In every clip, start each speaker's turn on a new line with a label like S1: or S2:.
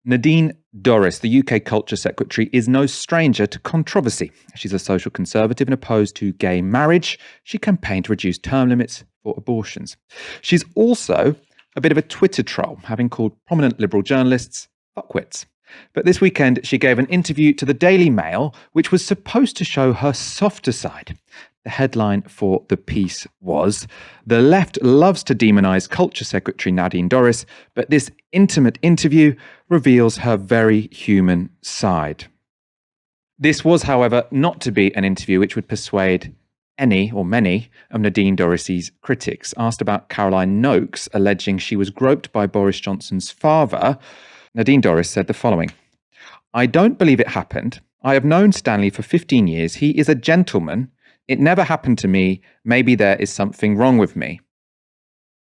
S1: Nadine Dorries, the UK Culture Secretary, is no stranger to controversy. She's a social conservative and opposed to gay marriage. She campaigned to reduce term limits for abortions. She's also a bit of a Twitter troll, having called prominent liberal journalists fuckwits. But this weekend, she gave an interview to the Daily Mail, which was supposed to show her softer side. The headline for the piece was, "The left loves to demonise Culture Secretary Nadine Dorries, but this intimate interview reveals her very human side." This was, however, not to be an interview which would persuade any or many of Nadine Dorries' critics. Asked about Caroline Noakes alleging she was groped by Boris Johnson's father, Nadine Dorries said the following: "I don't believe it happened. I have known Stanley for 15 years. He is a gentleman. It never happened to me. Maybe there is something wrong with me."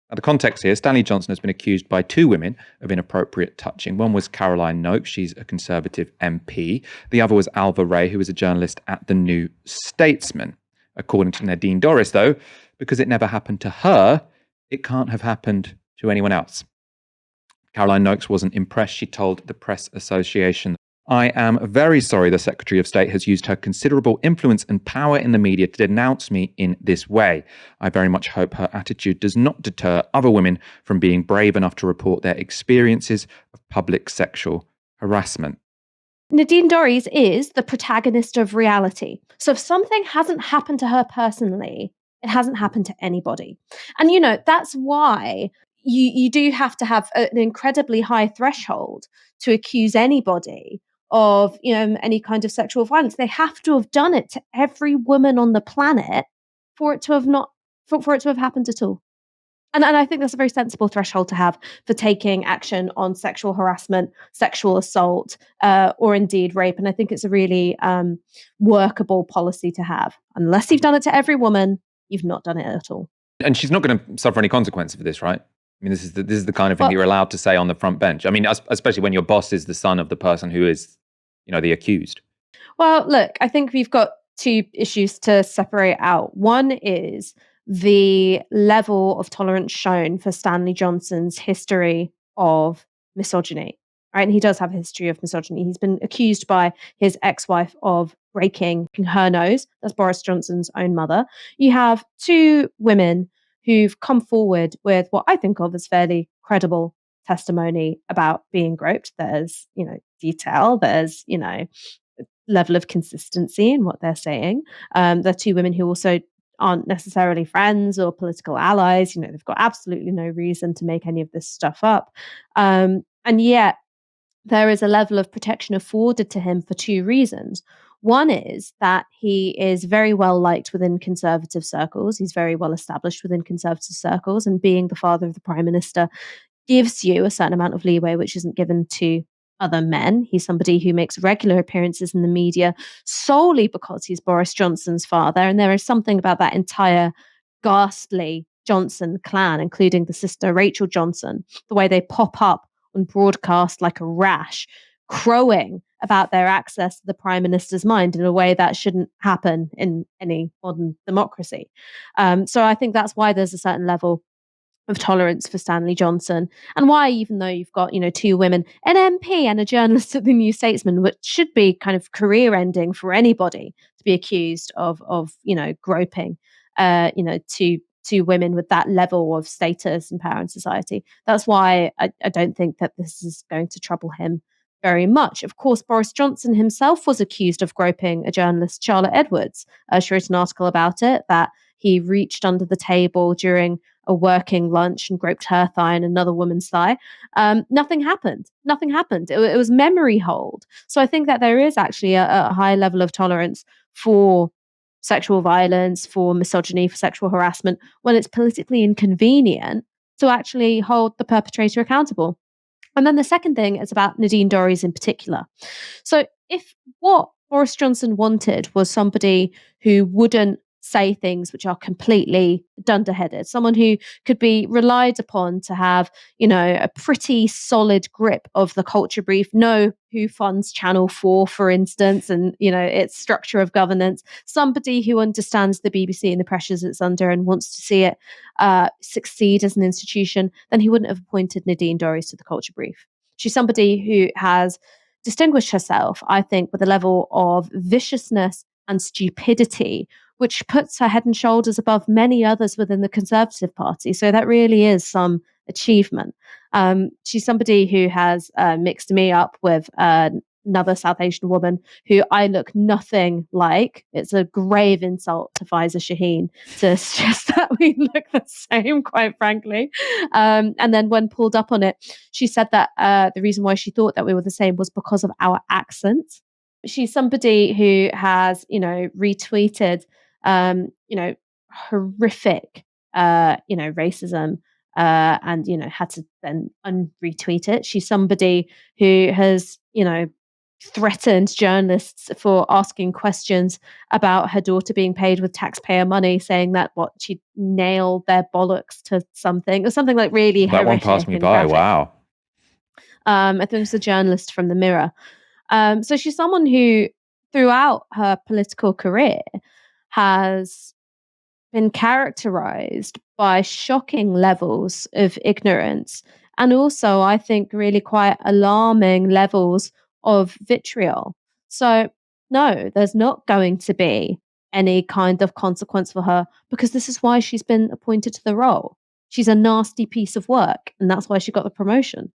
S1: Now, the context here, Stanley Johnson has been accused by two women of inappropriate touching. One was Caroline Noakes. She's a Conservative MP. The other was Alva Ray, who was a journalist at The New Statesman. According to Nadine Dorries, though, because it never happened to her, it can't have happened to anyone else. Caroline Noakes wasn't impressed. She told the Press Association, "I am very sorry the Secretary of State has used her considerable influence and power in the media to denounce me in this way. I very much hope her attitude does not deter other women from being brave enough to report their experiences of public sexual harassment."
S2: Nadine Dorries is the protagonist of reality. So if something hasn't happened to her personally, it hasn't happened to anybody. And, that's why you do have to have an incredibly high threshold to accuse anybody of, any kind of sexual violence. They have to have done it to every woman on the planet for it to have happened at all. And I think that's a very sensible threshold to have for taking action on sexual harassment, sexual assault, or indeed rape. And I think it's a really workable policy to have. Unless you've done it to every woman, you've not done it at all.
S1: And she's not going to suffer any consequences for this, right? I mean, this is the kind of thing you're allowed to say on the front bench. I mean, especially when your boss is the son of the person who is, the accused.
S2: Well, look, I think we've got two issues to separate out. One is the level of tolerance shown for Stanley Johnson's history of misogyny. Right? And he does have a history of misogyny. He's been accused by his ex-wife of breaking her nose. That's Boris Johnson's own mother. You have two women who've come forward with what I think of as fairly credible testimony about being groped. There's, detail. There's, level of consistency in what they're saying. They're two women who also aren't necessarily friends or political allies. They've got absolutely no reason to make any of this stuff up. And yet there is a level of protection afforded to him for two reasons. One is that he is very well liked within conservative circles. He's very well established within conservative circles, and being the father of the Prime Minister gives you a certain amount of leeway, which isn't given to other men. He's somebody who makes regular appearances in the media solely because he's Boris Johnson's father. And there is something about that entire ghastly Johnson clan, including the sister Rachel Johnson, the way they pop up on broadcast like a rash, crowing about their access to the Prime Minister's mind in a way that shouldn't happen in any modern democracy. So I think that's why there's a certain level of tolerance for Stanley Johnson, and why, even though you've got, two women, an MP and a journalist at the New Statesman, which should be kind of career ending for anybody to be accused of groping, two women with that level of status and power in society. That's why I don't think that this is going to trouble him very much. Of course, Boris Johnson himself was accused of groping a journalist, Charlotte Edwards. She wrote an article about it, that he reached under the table during a working lunch and groped her thigh and another woman's thigh. Nothing happened. Nothing happened. It was memory hold. So I think that there is actually a high level of tolerance for sexual violence, for misogyny, for sexual harassment, when it's politically inconvenient to actually hold the perpetrator accountable. And then the second thing is about Nadine Dorries in particular. So if what Boris Johnson wanted was somebody who wouldn't say things which are completely dunderheaded, someone who could be relied upon to have, a pretty solid grip of the culture brief, know who funds Channel 4, for instance, and, its structure of governance, somebody who understands the BBC and the pressures it's under and wants to see it succeed as an institution, then he wouldn't have appointed Nadine Dorries to the culture brief. She's somebody who has distinguished herself, I think, with a level of viciousness and stupidity, which puts her head and shoulders above many others within the Conservative Party. So that really is some achievement. She's somebody who has mixed me up with another South Asian woman who I look nothing like. It's a grave insult to Faiza Shaheen to suggest that we look the same, quite frankly. And then when pulled up on it, she said that the reason why she thought that we were the same was because of our accent. She's somebody who has, retweeted, horrific, racism, and had to then unretweet it. She's somebody who has, threatened journalists for asking questions about her daughter being paid with taxpayer money, saying that she'd nailed their bollocks to something, or something like really
S1: That one
S2: horrific
S1: passed me
S2: and
S1: by.
S2: graphic.
S1: Wow.
S2: I think it was a journalist from the Mirror. So she's someone who, throughout her political career, has been characterized by shocking levels of ignorance and also, I think, really quite alarming levels of vitriol. So, no, there's not going to be any kind of consequence for her because this is why she's been appointed to the role. She's a nasty piece of work, and that's why she got the promotion.